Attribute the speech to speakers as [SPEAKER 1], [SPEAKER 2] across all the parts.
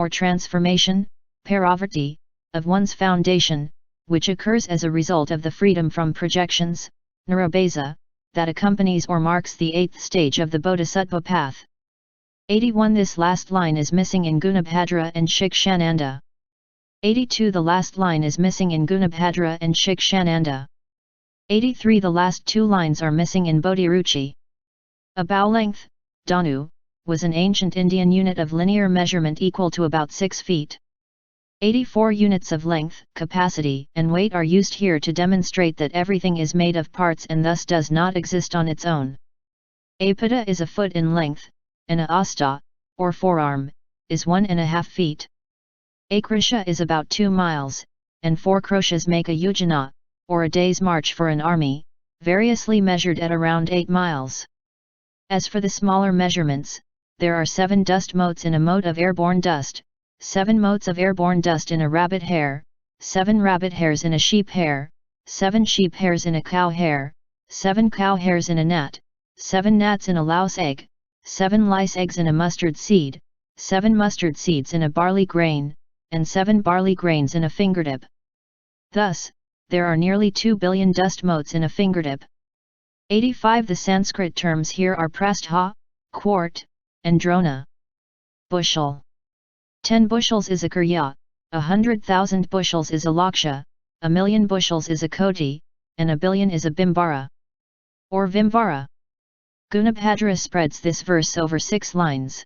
[SPEAKER 1] or transformation, paravrti, of one's foundation, which occurs as a result of the freedom from projections, nirabhasa, that accompanies or marks the 8th stage of the Bodhisattva path. 81. This last line is missing in Gunabhadra and Shikshananda. 82. The last line is missing in Gunabhadra and Shikshananda. 83. The last two lines are missing in Bodhiruchi. A bow length, dhanu, was an ancient Indian unit of linear measurement equal to about 6 feet. 84. Units of length, capacity, and weight are used here to demonstrate that everything is made of parts and thus does not exist on its own. A pada is a foot in length, and a asta, or forearm, is 1.5 feet. A krosha is about 2 miles, and 4 kroshas make a yojana, or a day's march for an army, variously measured at around 8 miles. As for the smaller measurements, there are 7 dust motes in a mote of airborne dust, 7 motes of airborne dust in a rabbit hair, 7 rabbit hairs in a sheep hair, 7 sheep hairs in a cow hair, 7 cow hairs in a gnat, 7 gnats in a louse egg, 7 lice eggs in a mustard seed, 7 mustard seeds in a barley grain, and 7 barley grains in a fingertip. Thus, there are nearly 2 billion dust motes in a fingertip. 85. The Sanskrit terms here are prastha, quart, and drona. Bushel. 10 bushels is a kurya, 100,000 bushels is a laksha, 1,000,000 bushels is a koti, and 1 billion is a bimbara. Or vimvara. Gunabhadra spreads this verse over 6 lines.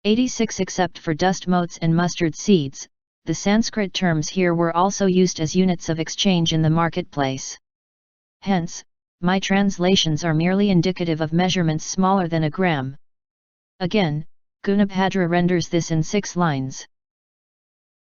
[SPEAKER 1] 86. Except for dust motes and mustard seeds, the Sanskrit terms here were also used as units of exchange in the marketplace. Hence, my translations are merely indicative of measurements smaller than a gram. Again, Gunabhadra renders this in 6 lines.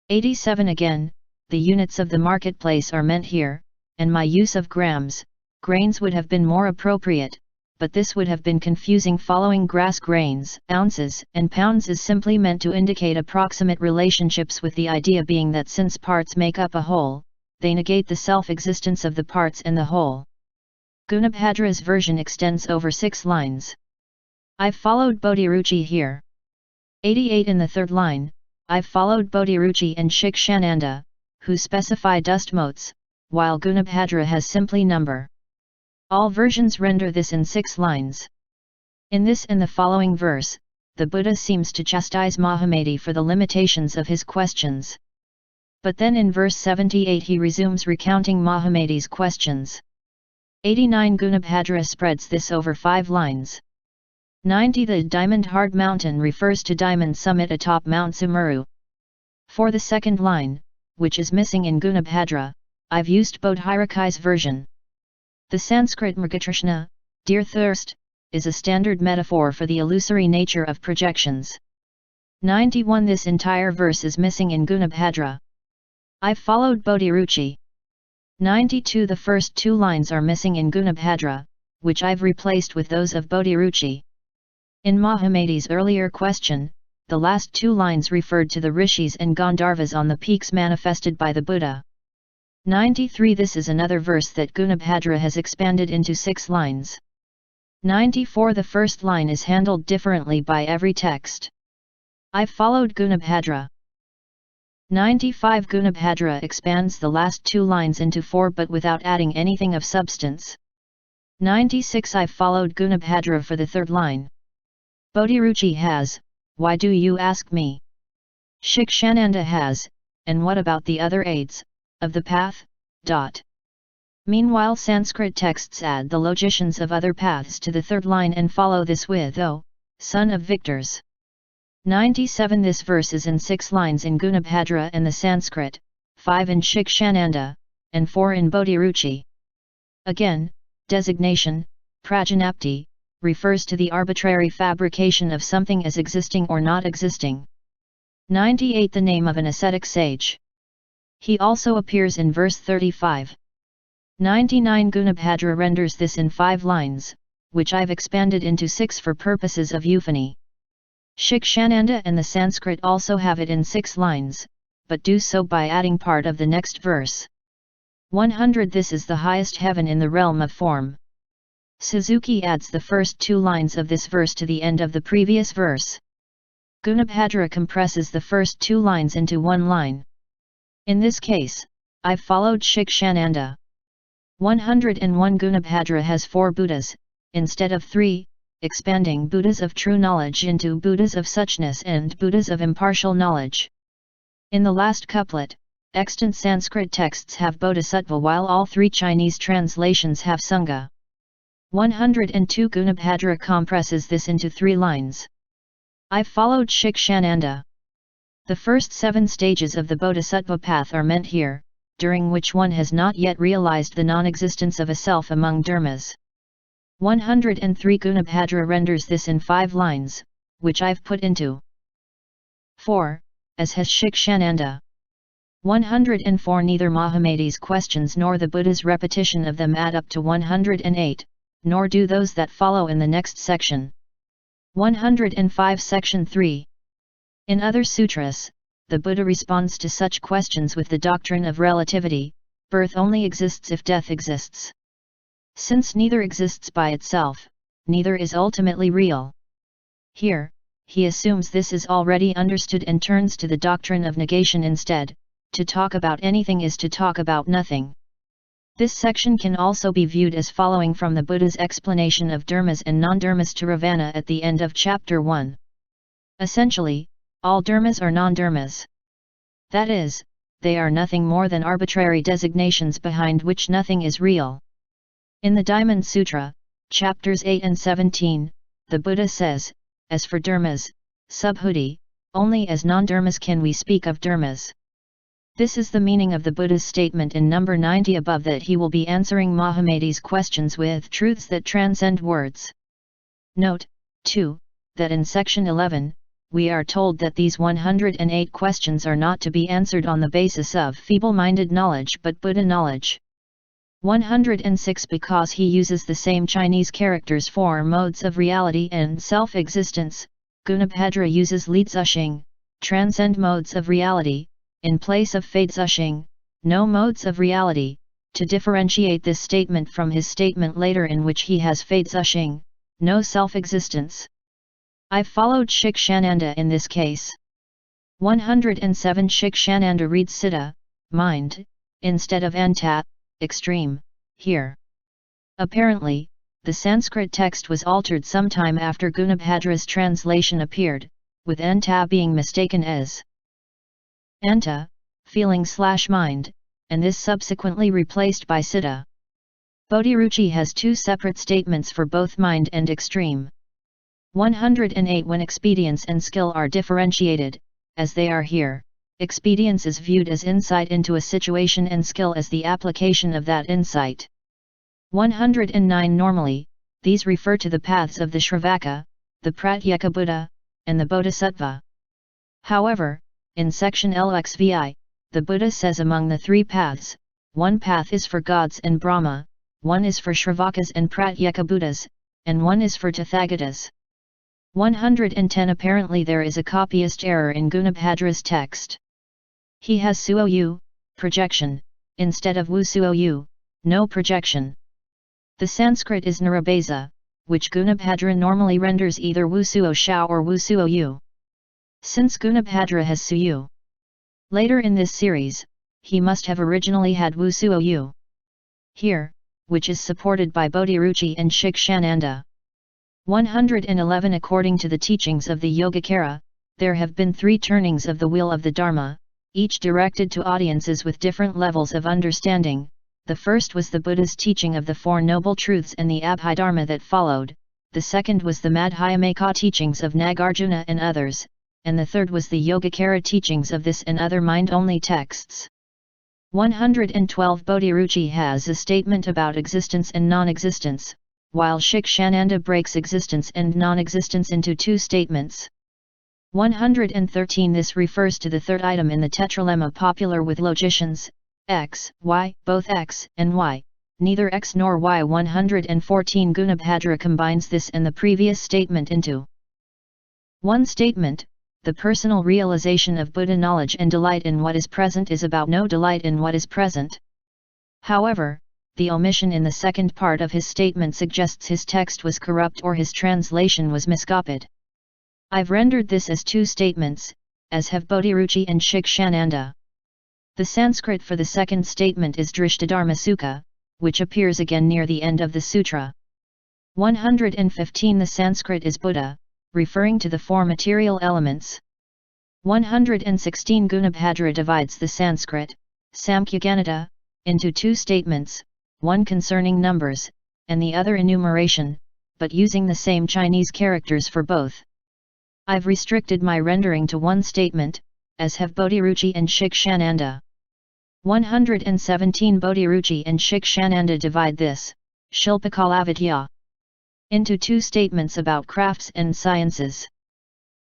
[SPEAKER 1] 87. Again, the units of the marketplace are meant here, and my use of grams, grains would have been more appropriate, but this would have been confusing. Following grass grains, ounces, and pounds is simply meant to indicate approximate relationships, with the idea being that since parts make up a whole, they negate the self-existence of the parts and the whole. Gunabhadra's version extends over 6 lines. I've followed Bodhiruchi here. 88. In the third line, I've followed Bodhiruchi and Shikshananda, who specify dust motes, while Gunabhadra has simply number. All versions render this in 6 lines. In this and the following verse, the Buddha seems to chastise Mahamati for the limitations of his questions. But then in verse 78 he resumes recounting Mahamati's questions. 89. Gunabhadra spreads this over 5 lines. 90. The diamond-hard mountain refers to diamond summit atop Mount Sumeru. For the second line, which is missing in Gunabhadra, I've used Bodhiruchi's version. The Sanskrit mrga-trshna, deer thirst, is a standard metaphor for the illusory nature of projections. 91. This entire verse is missing in Gunabhadra. I've followed Bodhiruchi. 92. The first 2 lines are missing in Gunabhadra, which I've replaced with those of Bodhiruchi. In Mahamati's earlier question, the last 2 lines referred to the rishis and Gandharvas on the peaks manifested by the Buddha. 93. This is another verse that Gunabhadra has expanded into 6 lines. 94. The first line is handled differently by every text. I've followed Gunabhadra. 95. Gunabhadra expands the last 2 lines into 4 but without adding anything of substance. 96. I've followed Gunabhadra for the third line. Bodhiruchi has, why do you ask me? Shikshananda has, and what about the other aids, of the path? Meanwhile Sanskrit texts add the logicians of other paths to the third line and follow this with O, son of victors. 97. This verse is in 6 lines in Gunabhadra and the Sanskrit, 5 in Shikshananda, and 4 in Bodhiruchi. Again, designation, prajanapti, refers to the arbitrary fabrication of something as existing or not existing. 98. The name of an ascetic sage. He also appears in verse 35. 99. Gunabhadra renders this in 5 lines, which I've expanded into 6 for purposes of euphony. Shikshananda and the Sanskrit also have it in 6 lines, but do so by adding part of the next verse. 100. This is the highest heaven in the realm of form. Suzuki adds the first 2 lines of this verse to the end of the previous verse. Gunabhadra compresses the first two lines into one line. In this case, I've followed Shikshananda. 101 Gunabhadra has 4 Buddhas, instead of 3, expanding Buddhas of true knowledge into Buddhas of suchness and Buddhas of impartial knowledge. In the last couplet, extant Sanskrit texts have Bodhisattva while all 3 Chinese translations have Sangha. 102 Gunabhadra compresses this into 3 lines. I've followed Shikshananda. The first 7 stages of the Bodhisattva path are meant here, during which one has not yet realized the non-existence of a self among dharmas. 103 Gunabhadra renders this in 5 lines, which I've put into 4, as has Shikshananda. 104 Neither Mahamati's questions nor the Buddha's repetition of them add up to 108, nor do those that follow in the next section. 105 Section 3. In other sutras, the Buddha responds to such questions with the doctrine of relativity: birth only exists if death exists. Since neither exists by itself, neither is ultimately real. Here, he assumes this is already understood and turns to the doctrine of negation instead. To talk about anything is to talk about nothing. This section can also be viewed as following from the Buddha's explanation of dharmas and non-dharmas to Ravana at the end of chapter 1. Essentially, all dharmas are non-dharmas. That is, they are nothing more than arbitrary designations behind which nothing is real. In the Diamond Sutra, chapters 8 and 17, the Buddha says, as for dharmas, subhuti, only as non-dharmas can we speak of dharmas. This is the meaning of the Buddha's statement in number 90 above, that he will be answering Mahamati's questions with truths that transcend words. Note, too, that in section 11, we are told that these 108 questions are not to be answered on the basis of feeble-minded knowledge but Buddha knowledge. 106 Because he uses the same Chinese characters for modes of reality and self-existence, Gunabhadra uses li-tzu-shing, transcend modes of reality, in place of fei-tzu-shing, no modes of reality, to differentiate this statement from his statement later in which he has fei-tzu-shing, no self-existence. I've followed Shikshananda in this case. 107 Shikshananda reads citta, mind, instead of atop, extreme, here. Apparently, the Sanskrit text was altered sometime after Gunabhadra's translation appeared, with atop being mistaken as anta, feeling/mind, and this subsequently replaced by citta. Bodhiruchi has 2 separate statements for both mind and extreme. 108 When expedience and skill are differentiated, as they are here, expedience is viewed as insight into a situation and skill as the application of that insight. 109 Normally, these refer to the paths of the Shravaka, the Pratyeka Buddha, and the Bodhisattva. However, in section LXVI, the Buddha says among the 3 paths, one path is for gods and Brahma, one is for Shravakas and Pratyeka Buddhas, and one is for Tathagatas. 110 Apparently there is a copyist error in Gunabhadra's text. He has suoyu, projection, instead of wusuoyu, no projection. The Sanskrit is narabeza, which Gunabhadra normally renders either wusuo shao or wusuoyu. Since Gunabhadra has suyu later in this series, he must have originally had wusuoyu here, which is supported by Bodhiruchi and Shikshananda. 111 According to the teachings of the Yogacara, there have been 3 turnings of the wheel of the Dharma, each directed to audiences with different levels of understanding. The first was the Buddha's teaching of the 4 Noble Truths and the Abhidharma that followed, the second was the Madhyamaka teachings of Nagarjuna and others, and the third was the Yogacara teachings of this and other mind-only texts. 112 Bodhiruchi has a statement about existence and non-existence, while Shikshananda breaks existence and non-existence into 2 statements. 113 This refers to the third item in the tetralemma popular with logicians, x, y, both x and y, neither x nor y. 114 Gunabhadra combines this and the previous statement into one statement. The personal realization of Buddha knowledge and delight in what is present is about no delight in what is present. However, the omission in the second part of his statement suggests his text was corrupt or his translation was miscopied. I've rendered this as two statements, as have Bodhiruchi and Shikshananda. The Sanskrit for the second statement is Drishtadharma, which appears again near the end of the sutra. 115 The Sanskrit is Buddha, referring to the four material elements. 116 Gunabhadra divides the Sanskrit, Samkhyaganita, into two statements, one concerning numbers, and the other enumeration, but using the same Chinese characters for both. I've restricted my rendering to one statement, as have Bodhiruchi and Shikshananda. 117 Bodhiruchi and Shikshananda divide this, Shilpakalavidya, into two statements about crafts and sciences.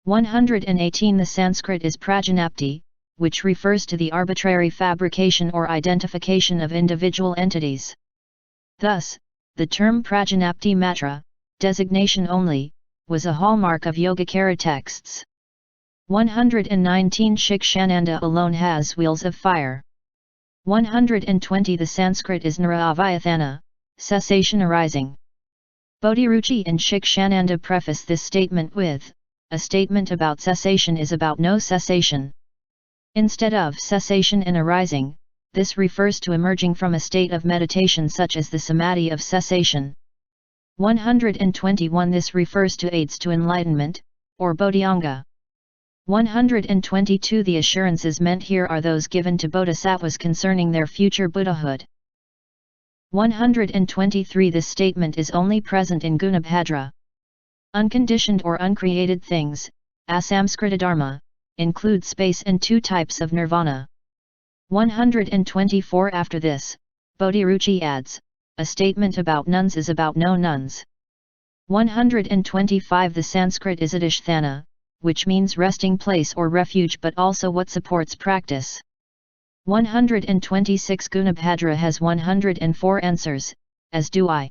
[SPEAKER 1] 118 The Sanskrit is Prajanapti, which refers to the arbitrary fabrication or identification of individual entities. Thus, the term Prajanapti Matra, designation only, was a hallmark of Yogacara texts. 119 Shikshananda alone has wheels of fire. 120 The Sanskrit is Nara-avayatana, cessation arising. Bodhiruchi and Shikshananda preface this statement with, a statement about cessation is about no cessation. Instead of cessation and arising, this refers to emerging from a state of meditation such as the samadhi of cessation. 121 This refers to aids to enlightenment, or bodhyanga. 122 The assurances meant here are those given to bodhisattvas concerning their future Buddhahood. 123 This statement is only present in Gunabhadra. Unconditioned or uncreated things, asamskritadharma, include space and two types of nirvana. 124 After this, Bodhiruchi adds, a statement about nuns is about no nuns. 125 The Sanskrit is adhisthana, which means resting place or refuge but also what supports practice. 126 Gunabhadra has 104 answers, as do I.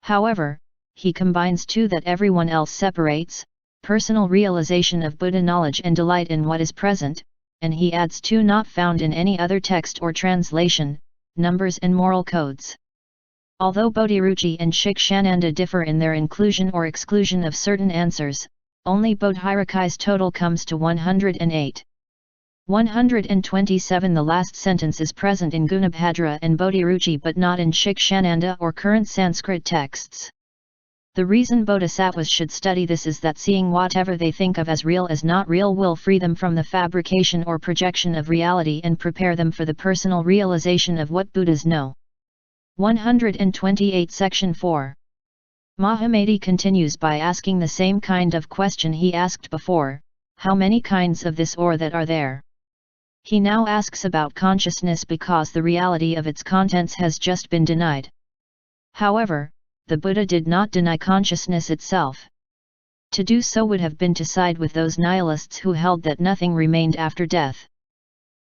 [SPEAKER 1] However, he combines two that everyone else separates, personal realization of Buddha knowledge and delight in what is present, and he adds two not found in any other text or translation, numbers and moral codes. Although Bodhiruchi and Shikshananda differ in their inclusion or exclusion of certain answers, only Bodhiraki's total comes to 108. 127 The last sentence is present in Gunabhadra and Bodhiruchi but not in Shikshananda or current Sanskrit texts. The reason bodhisattvas should study this is that seeing whatever they think of as real as not real will free them from the fabrication or projection of reality and prepare them for the personal realization of what Buddhas know. 128 Section 4. Mahamati continues by asking the same kind of question he asked before, how many kinds of this or that are there? He now asks about consciousness because the reality of its contents has just been denied. However, the Buddha did not deny consciousness itself. To do so would have been to side with those nihilists who held that nothing remained after death.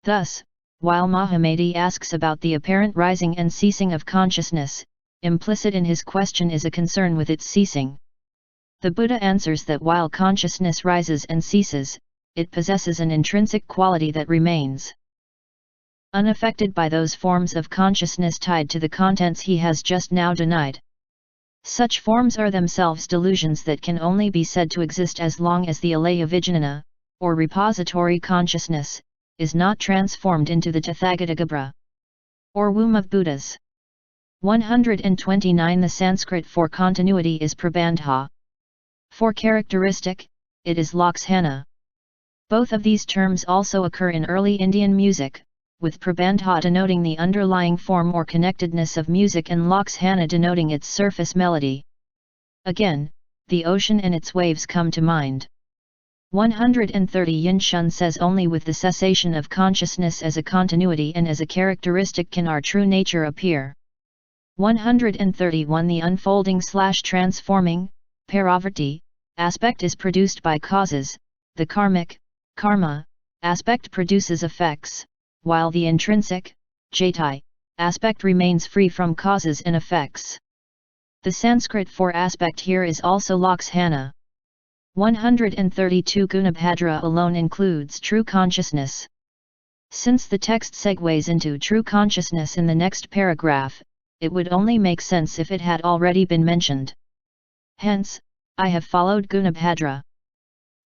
[SPEAKER 1] Thus, while Mahamati asks about the apparent rising and ceasing of consciousness, implicit in his question is a concern with its ceasing. The Buddha answers that while consciousness rises and ceases, it possesses an intrinsic quality that remains unaffected by those forms of consciousness tied to the contents he has just now denied. Such forms are themselves delusions that can only be said to exist as long as the alaya vijnana, or repository consciousness, is not transformed into the Tathagatagarbha, or womb of Buddhas. 129 The Sanskrit for continuity is prabandha. For characteristic, it is lakshana. Both of these terms also occur in early Indian music, with prabandha denoting the underlying form or connectedness of music and lakshana denoting its surface melody. Again, the ocean and its waves come to mind. 130 Yin Shun says only with the cessation of consciousness as a continuity and as a characteristic can our true nature appear. 131 The unfolding/transforming, paravarti, aspect is produced by causes, the karmic, karma, aspect produces effects, while the intrinsic, jaitai, aspect remains free from causes and effects. The Sanskrit for aspect here is also lakshana. 132 Gunabhadra alone includes true consciousness. Since the text segues into true consciousness in the next paragraph, it would only make sense if it had already been mentioned. Hence, I have followed Gunabhadra.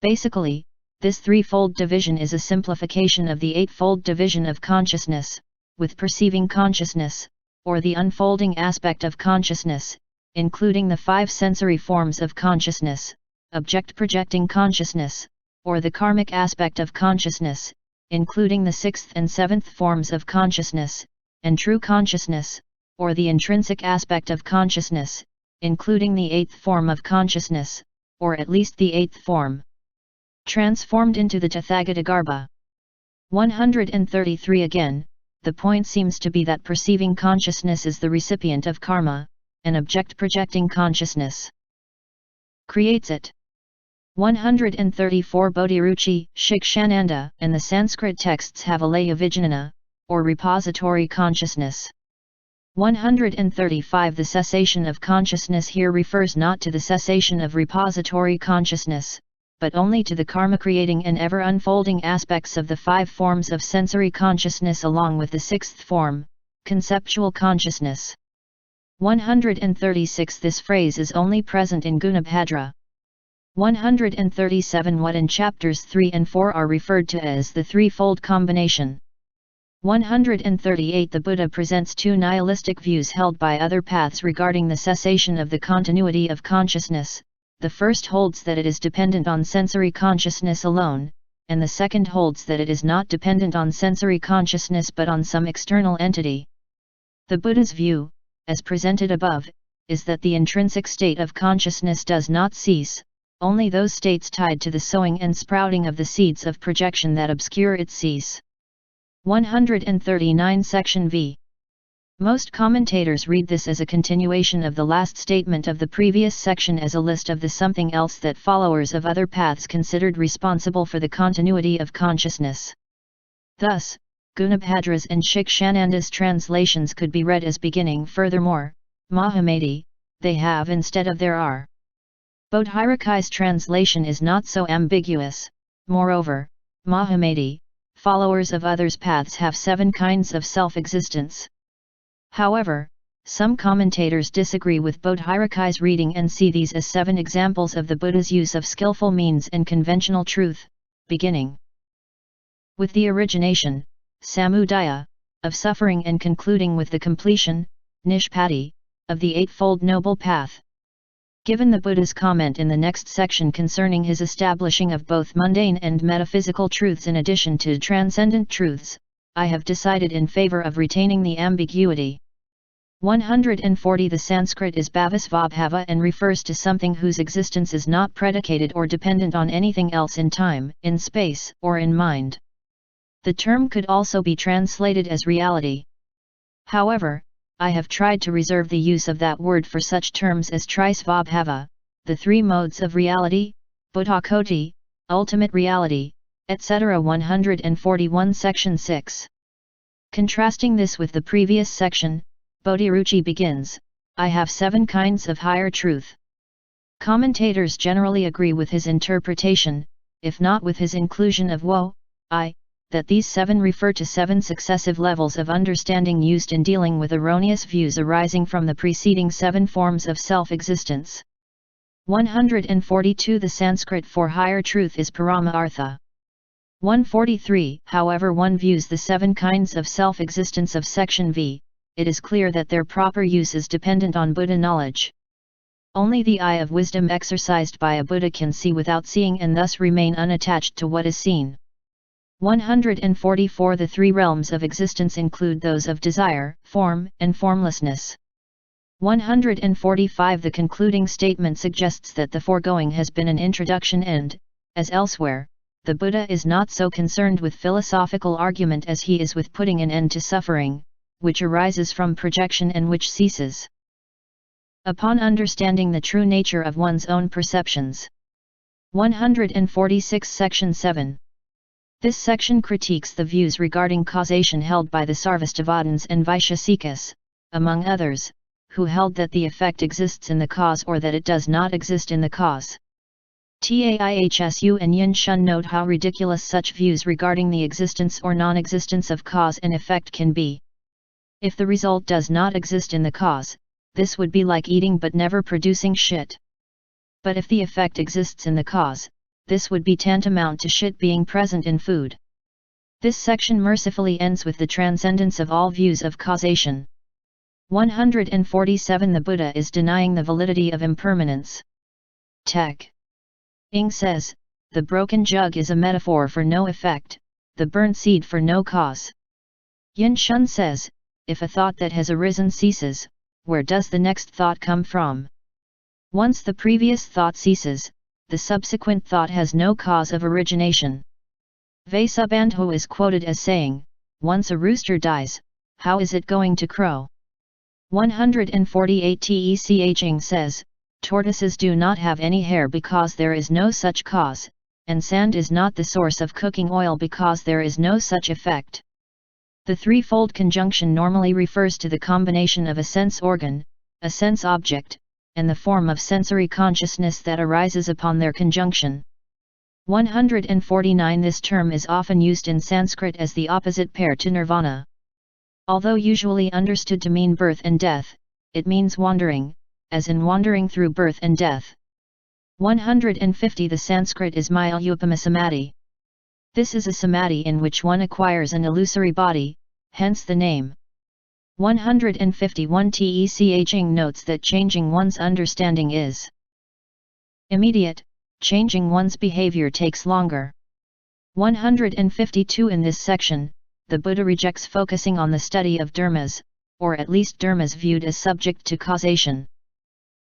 [SPEAKER 1] Basically, this threefold division is a simplification of the eightfold division of consciousness, with perceiving consciousness, or the unfolding aspect of consciousness, including the 5 sensory forms of consciousness, object-projecting consciousness, or the karmic aspect of consciousness, including the 6th and 7th forms of consciousness, and true consciousness, or the intrinsic aspect of consciousness, including the 8th form of consciousness, or at least the 8th form. Transformed into the Tathagatagarbha. 133 Again, the point seems to be that perceiving consciousness is the recipient of karma, and object-projecting consciousness creates it. 134 Bodhiruchi, Shikshananda, and the Sanskrit texts have alaya vijnana, or repository consciousness. 135 The cessation of consciousness here refers not to the cessation of repository consciousness, but only to the karma-creating and ever-unfolding aspects of the 5 forms of sensory consciousness along with the 6th form, conceptual consciousness. 136 This phrase is only present in Gunabhadra. 137 What in chapters 3 and 4 are referred to as the threefold combination. 138 The Buddha presents 2 nihilistic views held by other paths regarding the cessation of the continuity of consciousness. The first holds that it is dependent on sensory consciousness alone, and the second holds that it is not dependent on sensory consciousness but on some external entity. The Buddha's view, as presented above, is that the intrinsic state of consciousness does not cease, only those states tied to the sowing and sprouting of the seeds of projection that obscure it cease. 139 Section V. Most commentators read this as a continuation of the last statement of the previous section as a list of the something else that followers of other paths considered responsible for the continuity of consciousness. Thus, Gunabhadra's and Shikshananda's translations could be read as beginning furthermore, Mahamati, they have instead of there are. Bodhiruchi's translation is not so ambiguous. Moreover, Mahamati, followers of others' paths have 7 kinds of self-existence. However, some commentators disagree with Bodhiruchi's reading and see these as 7 examples of the Buddha's use of skillful means and conventional truth, beginning with the origination, samudaya, of suffering and concluding with the completion, nishpati, of the Eightfold Noble Path. Given the Buddha's comment in the next section concerning his establishing of both mundane and metaphysical truths in addition to transcendent truths, I have decided in favor of retaining the ambiguity. 140 The Sanskrit is bhavasvabhava and refers to something whose existence is not predicated or dependent on anything else in time, in space, or in mind. The term could also be translated as reality. However, I have tried to reserve the use of that word for such terms as trisvabhava, the 3 modes of reality, buddhakoti, ultimate reality, etc. 141 Section 6. Contrasting this with the previous section, Bodhiruchi begins, I have 7 kinds of higher truth. Commentators generally agree with his interpretation, if not with his inclusion of I, that these 7 refer to 7 successive levels of understanding used in dealing with erroneous views arising from the preceding 7 forms of self-existence. 142 The Sanskrit for higher truth is Parama-artha. 143 However one views the 7 kinds of self-existence of Section V, it is clear that their proper use is dependent on Buddha knowledge. Only the eye of wisdom exercised by a Buddha can see without seeing and thus remain unattached to what is seen. 144 The 3 realms of existence include those of desire, form, and formlessness. 145 The concluding statement suggests that the foregoing has been an introduction and, as elsewhere, the Buddha is not so concerned with philosophical argument as he is with putting an end to suffering, which arises from projection and which ceases upon understanding the true nature of one's own perceptions. 146 Section 7. This section critiques the views regarding causation held by the Sarvastivadins and Vaishesikas, among others, who held that the effect exists in the cause or that it does not exist in the cause. Taihsu and Yin Shun note how ridiculous such views regarding the existence or non-existence of cause and effect can be. If the result does not exist in the cause, this would be like eating but never producing shit. But if the effect exists in the cause, this would be tantamount to shit being present in food. This section mercifully ends with the transcendence of all views of causation. 147 The Buddha is denying the validity of impermanence. Tech. Ing says, the broken jug is a metaphor for no effect, the burnt seed for no cause. Yin Shun says, if a thought that has arisen ceases, where does the next thought come from? Once the previous thought ceases, the subsequent thought has no cause of origination. Vasubandhu is quoted as saying, once a rooster dies, how is it going to crow? 148 Tech Ing says, tortoises do not have any hair because there is no such cause, and sand is not the source of cooking oil because there is no such effect. The threefold conjunction normally refers to the combination of a sense organ, a sense object, and the form of sensory consciousness that arises upon their conjunction. 149 This term is often used in Sanskrit as the opposite pair to nirvana. Although usually understood to mean birth and death, it means wandering, as in wandering through birth and death. 150 The Sanskrit is Maya-upama samadhi. This is a samadhi in which one acquires an illusory body, hence the name. 151 Tech Ing notes that changing one's understanding is immediate, changing one's behavior takes longer. 152 In this section, the Buddha rejects focusing on the study of dharmas, or at least dharmas viewed as subject to causation.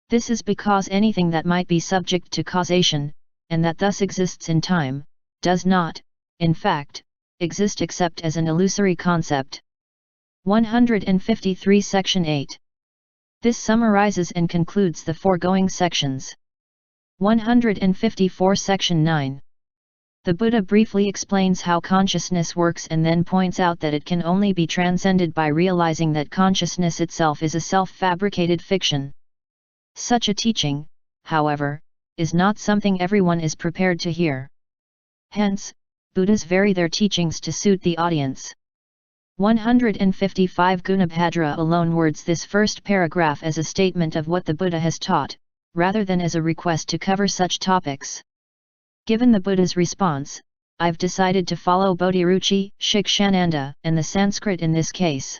[SPEAKER 1] This is because anything that might be subject to causation, and that thus exists in time, does not, in fact, exist except as an illusory concept. 153 Section 8. This summarizes and concludes the foregoing sections. 154 Section 9. The Buddha briefly explains how consciousness works and then points out that it can only be transcended by realizing that consciousness itself is a self-fabricated fiction. Such a teaching, however, is not something everyone is prepared to hear. Hence, Buddhas vary their teachings to suit the audience. 155 Gunabhadra alone words this first paragraph as a statement of what the Buddha has taught, rather than as a request to cover such topics. Given the Buddha's response, I've decided to follow Bodhiruchi, Shikshananda, and the Sanskrit in this case.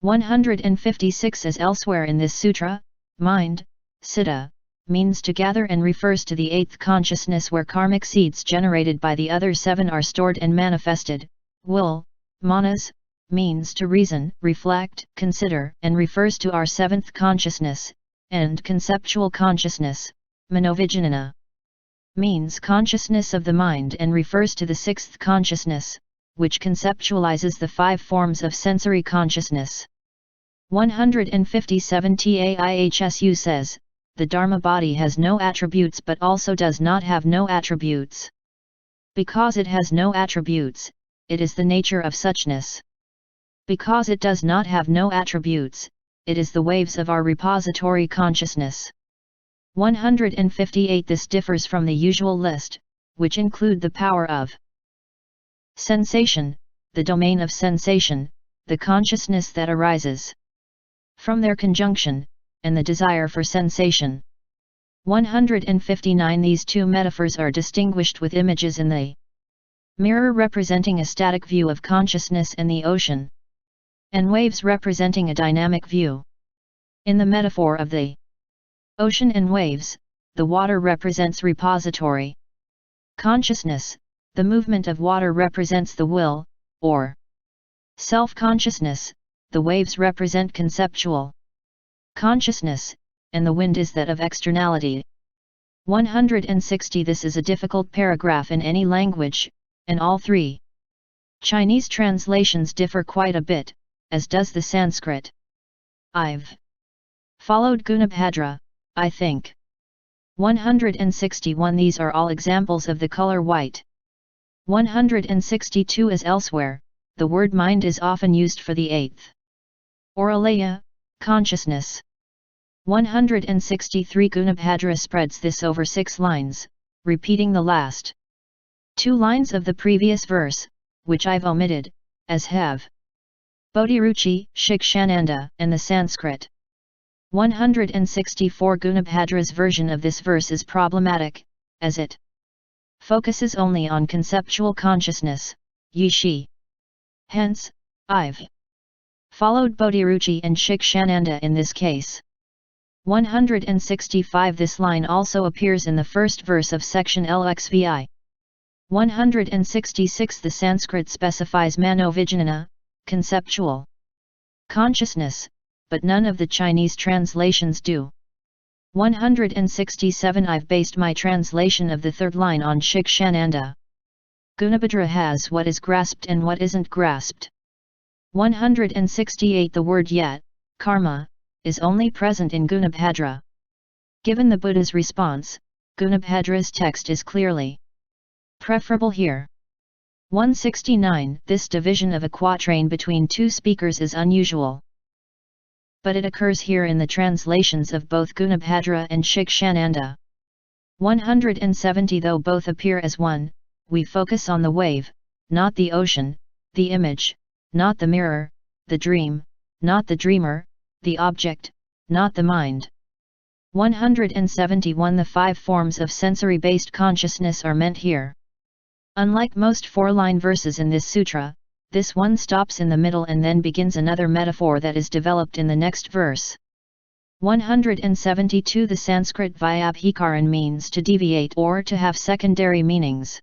[SPEAKER 1] 156 As elsewhere in this sutra, mind, citta, means to gather and refers to the eighth consciousness where karmic seeds generated by the other seven are stored and manifested. Will, manas, means to reason, reflect, consider, and refers to our seventh consciousness, and conceptual consciousness, manovijnana, means consciousness of the mind and refers to the sixth consciousness, which conceptualizes the five forms of sensory consciousness. 157 Taihsu says, the Dharma body has no attributes but also does not have no attributes. Because it has no attributes, it is the nature of suchness. Because it does not have no attributes, it is the waves of our repository consciousness. 158 This differs from the usual list, which include the power of sensation, the domain of sensation, the consciousness that arises from their conjunction, and the desire for sensation. 159 These two metaphors are distinguished with images in the mirror representing a static view of consciousness and the ocean, and waves representing a dynamic view. In the metaphor of the ocean and waves, the water represents repository consciousness, the movement of water represents the will, or self-consciousness, the waves represent conceptual consciousness, and the wind is that of externality. 160 This is a difficult paragraph in any language, and all three Chinese translations differ quite a bit, as does the Sanskrit. I've followed Gunabhadra, I think. 161 These are all examples of the color white. 162 As elsewhere, the word mind is often used for the eighth, or alaya, consciousness. 163 Gunabhadra spreads this over 6 lines, repeating the last 2 lines of the previous verse, which I've omitted, as have Bodhiruchi, Shikshananda, and the Sanskrit. 164 Gunabhadra's version of this verse is problematic, as it focuses only on conceptual consciousness, Yishi. Hence, I've followed Bodhiruchi and Shikshananda in this case. 165 This line also appears in the first verse of section LXVI. 166 The Sanskrit specifies manovijnana, conceptual consciousness, but none of the Chinese translations do. 167 I've based my translation of the third line on Shikshananda. Gunabhadra has what is grasped and what isn't grasped. 168 The word yet, karma, is only present in Gunabhadra. Given the Buddha's response, Gunabhadra's text is clearly preferable here. 169 This division of a quatrain between two speakers is unusual, but it occurs here in the translations of both Gunabhadra and Shikshananda. 170 Though both appear as one, we focus on the wave, not the ocean, the image, not the mirror, the dream, not the dreamer, the object, not the mind. 171 The 5 forms of sensory-based consciousness are meant here. Unlike most 4-line verses in this sutra, this one stops in the middle and then begins another metaphor that is developed in the next verse. 172 The Sanskrit vyabhikaran means to deviate or to have secondary meanings.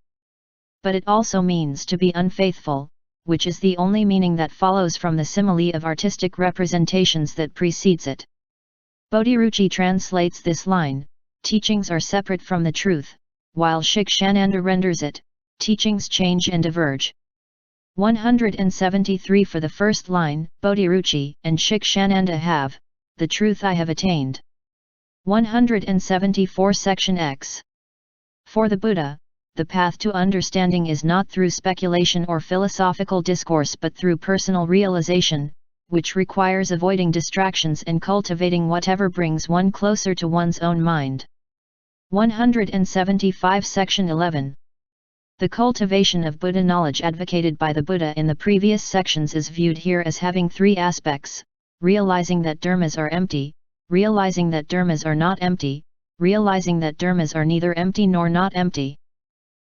[SPEAKER 1] But it also means to be unfaithful, which is the only meaning that follows from the simile of artistic representations that precedes it. Bodhiruchi translates this line, teachings are separate from the truth, while Shikshananda renders it, teachings change and diverge. 173 For the first line, Bodhiruchi and Shikshananda have, the truth I have attained. 174 Section X. For the Buddha, the path to understanding is not through speculation or philosophical discourse but through personal realization, which requires avoiding distractions and cultivating whatever brings one closer to one's own mind. 175 Section 11. The cultivation of Buddha knowledge advocated by the Buddha in the previous sections is viewed here as having 3 aspects: realizing that dharmas are empty, realizing that dharmas are not empty, realizing that dharmas are neither empty nor not empty.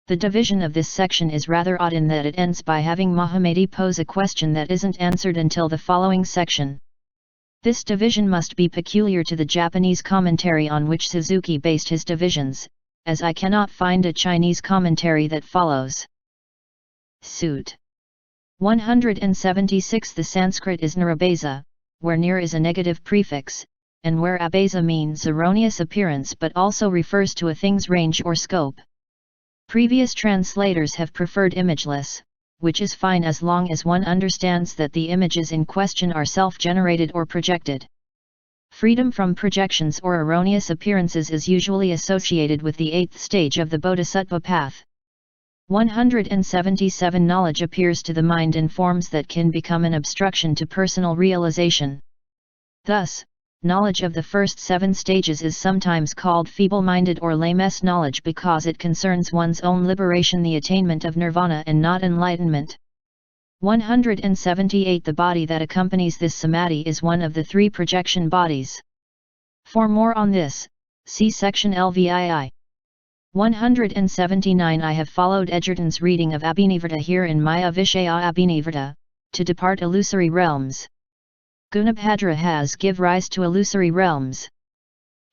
[SPEAKER 1] The division of this section is rather odd in that it ends by having Mahamati pose a question that isn't answered until the following section. This division must be peculiar to the Japanese commentary on which Suzuki based his divisions, as I cannot find a Chinese commentary that follows. Suit. 176 The Sanskrit is nirabhasa, where nir is a negative prefix, and where abhasa means erroneous appearance but also refers to a thing's range or scope. Previous translators have preferred imageless, which is fine as long as one understands that the images in question are self-generated or projected. Freedom from projections or erroneous appearances is usually associated with the 8th stage of the Bodhisattva path. 177 Knowledge appears to the mind in forms that can become an obstruction to personal realization. Thus, knowledge of the first 7 stages is sometimes called feeble-minded or lame-s knowledge because it concerns one's own liberation, the attainment of nirvana, and not enlightenment. 178 The body that accompanies this samadhi is one of the 3 projection bodies. For more on this, see section LVII. 179 I have followed Edgerton's reading of Abhinivrta here in Maya Vishaya Abhinivrta, to depart illusory realms. Gunabhadra has give rise to illusory realms.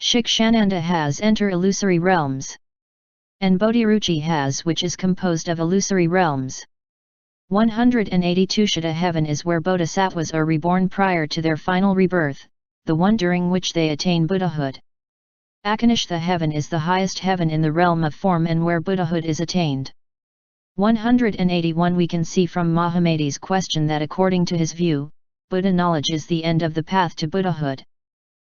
[SPEAKER 1] Shikshananda has enter illusory realms. And Bodhiruchi has which is composed of illusory realms. 182 Shuddha heaven is where bodhisattvas are reborn prior to their final rebirth, the one during which they attain Buddhahood. Akanishta heaven is the highest heaven in the realm of form and where Buddhahood is attained. 181 We can see from Mahamati's question that according to his view, Buddha knowledge is the end of the path to Buddhahood.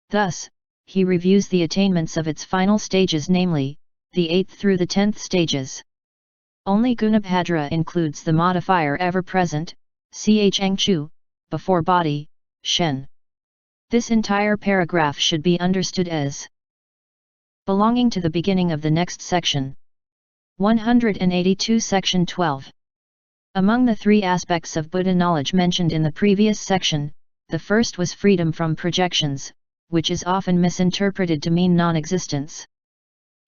[SPEAKER 1] Thus, he reviews the attainments of its final stages, namely, the 8th through the 10th stages. Only Gunabhadra includes the modifier ever present, changchu, before body, shen. This entire paragraph should be understood as belonging to the beginning of the next section. 182 Section 12. Among the 3 aspects of Buddha knowledge mentioned in the previous section, the first was freedom from projections, which is often misinterpreted to mean non-existence.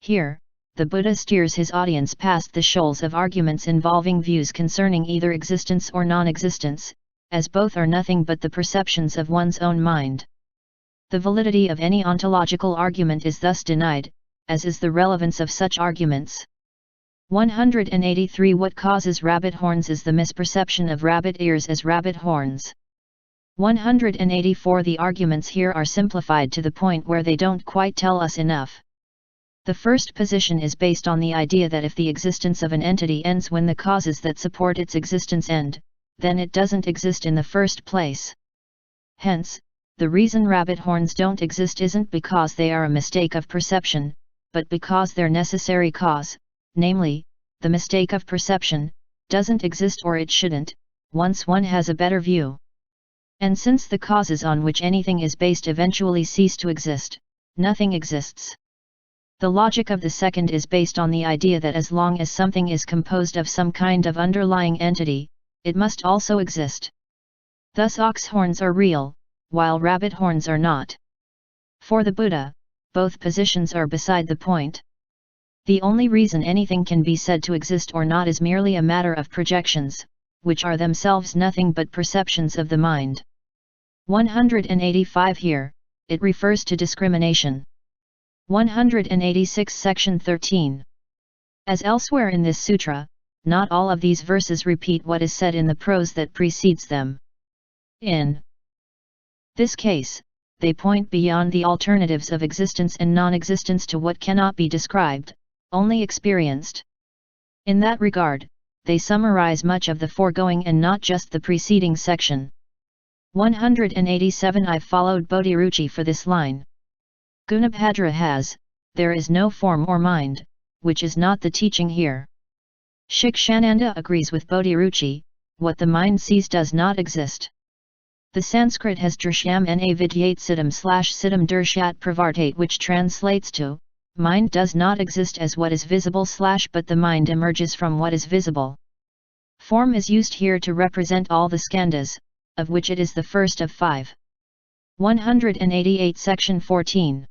[SPEAKER 1] Here, the Buddha steers his audience past the shoals of arguments involving views concerning either existence or non-existence, as both are nothing but the perceptions of one's own mind. The validity of any ontological argument is thus denied, as is the relevance of such arguments. 183. What causes rabbit horns is the misperception of rabbit ears as rabbit horns. 184. The arguments here are simplified to the point where they don't quite tell us enough. The first position is based on the idea that if the existence of an entity ends when the causes that support its existence end, then it doesn't exist in the first place. Hence, the reason rabbit horns don't exist isn't because they are a mistake of perception, but because their necessary cause, namely, the mistake of perception, doesn't exist or it shouldn't, once one has a better view. And since the causes on which anything is based eventually cease to exist, nothing exists. The logic of the second is based on the idea that as long as something is composed of some kind of underlying entity, it must also exist. Thus ox horns are real, while rabbit horns are not. For the Buddha, both positions are beside the point. The only reason anything can be said to exist or not is merely a matter of projections, which are themselves nothing but perceptions of the mind. 185. Here, it refers to discrimination. 186. Section 13. As elsewhere in this sutra, not all of these verses repeat what is said in the prose that precedes them. In this case, they point beyond the alternatives of existence and non-existence to what cannot be described, only experienced. In that regard, they summarize much of the foregoing and not just the preceding section. 187. I've followed Bodhiruchi for this line. Gunabhadra has, there is no form or mind, which is not the teaching here. Shikshananda agrees with Bodhiruchi, what the mind sees does not exist. The Sanskrit has drishyam na vidyate siddham darshat pravartate, which translates to, mind does not exist as what is visible but the mind emerges from what is visible. Form is used here to represent all the skandhas, of which it is the first of 5. 188. Section 14.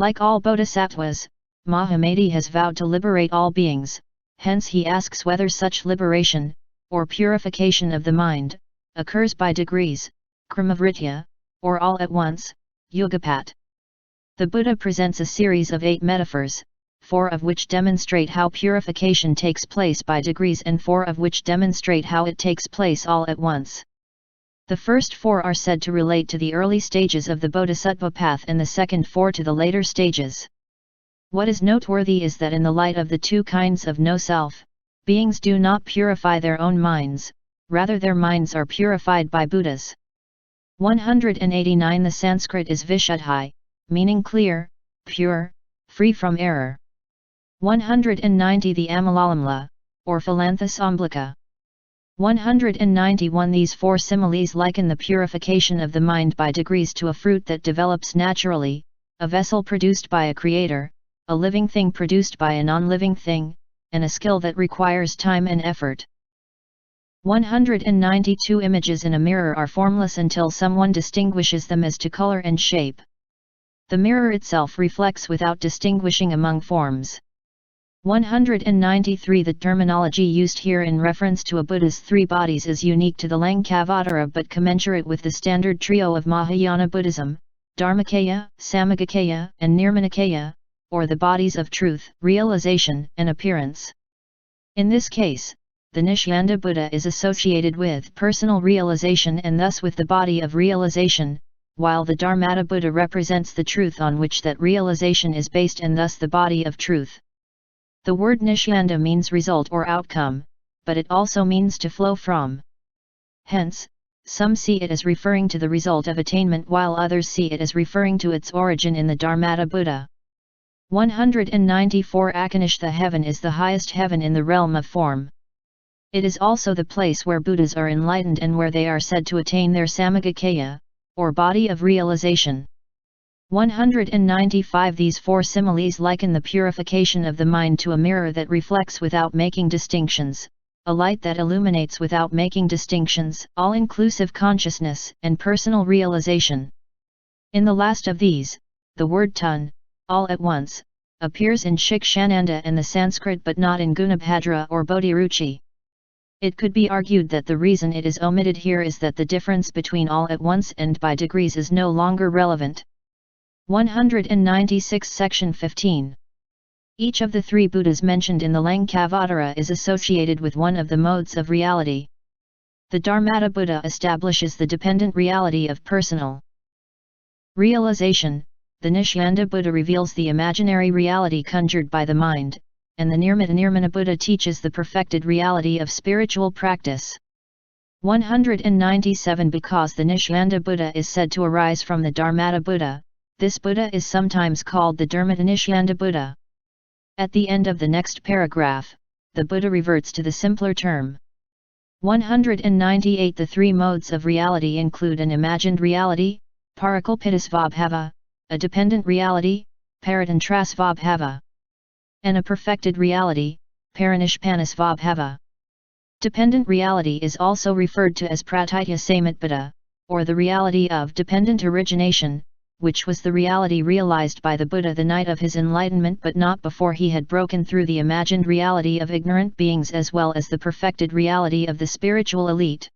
[SPEAKER 1] Like all bodhisattvas, Mahamati has vowed to liberate all beings, hence he asks whether such liberation, or purification of the mind, occurs by degrees, kramavritya, or all at once, yugapat. The Buddha presents a series of 8 metaphors, 4 of which demonstrate how purification takes place by degrees and 4 of which demonstrate how it takes place all at once. The first 4 are said to relate to the early stages of the Bodhisattva path and the second 4 to the later stages. What is noteworthy is that in the light of the 2 kinds of no-self, beings do not purify their own minds, rather their minds are purified by Buddhas. 189. The Sanskrit is vishuddhi, meaning clear, pure, free from error. 190. The Amalalamla, or Philanthus obliqua. 191. These 4 similes liken the purification of the mind by degrees to a fruit that develops naturally, a vessel produced by a creator, a living thing produced by a non-living thing, and a skill that requires time and effort. 192. Images in a mirror are formless until someone distinguishes them as to color and shape. The mirror itself reflects without distinguishing among forms. 193. The terminology used here in reference to a Buddha's 3 bodies is unique to the Lankavatara but commensurate with the standard trio of Mahayana Buddhism, Dharmakaya, Samagakaya, and Nirmanakaya, or the bodies of truth, realization, and appearance. In this case, the Nishyanda Buddha is associated with personal realization and thus with the body of realization, while the Dharmata Buddha represents the truth on which that realization is based and thus the body of truth. The word Nishyanda means result or outcome, but it also means to flow from. Hence, some see it as referring to the result of attainment while others see it as referring to its origin in the Dharmata Buddha. 194. Akanishta heaven is the highest heaven in the realm of form. It is also the place where Buddhas are enlightened and where they are said to attain their Samagakaya, or body of realization. 195. These 4 similes liken the purification of the mind to a mirror that reflects without making distinctions, a light that illuminates without making distinctions, all-inclusive consciousness and personal realization. In the last of these, the word tun, all at once, appears in Shikshananda and the Sanskrit but not in Gunabhadra or Bodhiruchi. It could be argued that the reason it is omitted here is that the difference between all at once and by degrees is no longer relevant. 196 Section 15. Each of the three Buddhas mentioned in the Lankavatara is associated with one of the modes of reality. The Dharmata Buddha establishes the dependent reality of personal realization, the Nishyanda Buddha reveals the imaginary reality conjured by the mind, and the Nirmana Buddha teaches the perfected reality of spiritual practice. 197 Because the Nishyanda Buddha is said to arise from the Dharmata Buddha, this Buddha is sometimes called the Dharmata Nishyanda Buddha. At the end of the next paragraph, the Buddha reverts to the simpler term. 198 The three modes of reality include an imagined reality, parakalpitasvabhava, a dependent reality, paratantrasvabhava, and a perfected reality, paranishpanasvabhava. Dependent reality is also referred to as pratitya samatpada, or the reality of dependent origination, which was the reality realized by the Buddha the night of his enlightenment but not before he had broken through the imagined reality of ignorant beings, as well as the perfected reality of the spiritual elite.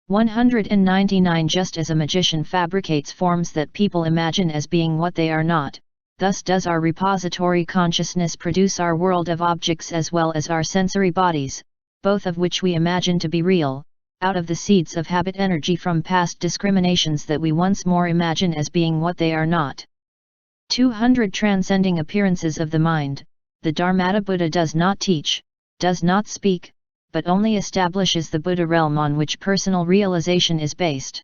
[SPEAKER 1] 199 Just as a magician fabricates forms that people imagine as being what they are not, thus does our repository consciousness produce our world of objects as well as our sensory bodies, both of which we imagine to be real, out of the seeds of habit energy from past discriminations that we once more imagine as being what they are not. 200 Transcending appearances of the mind, the Dharmata Buddha does not teach, does not speak, but only establishes the Buddha realm on which personal realization is based.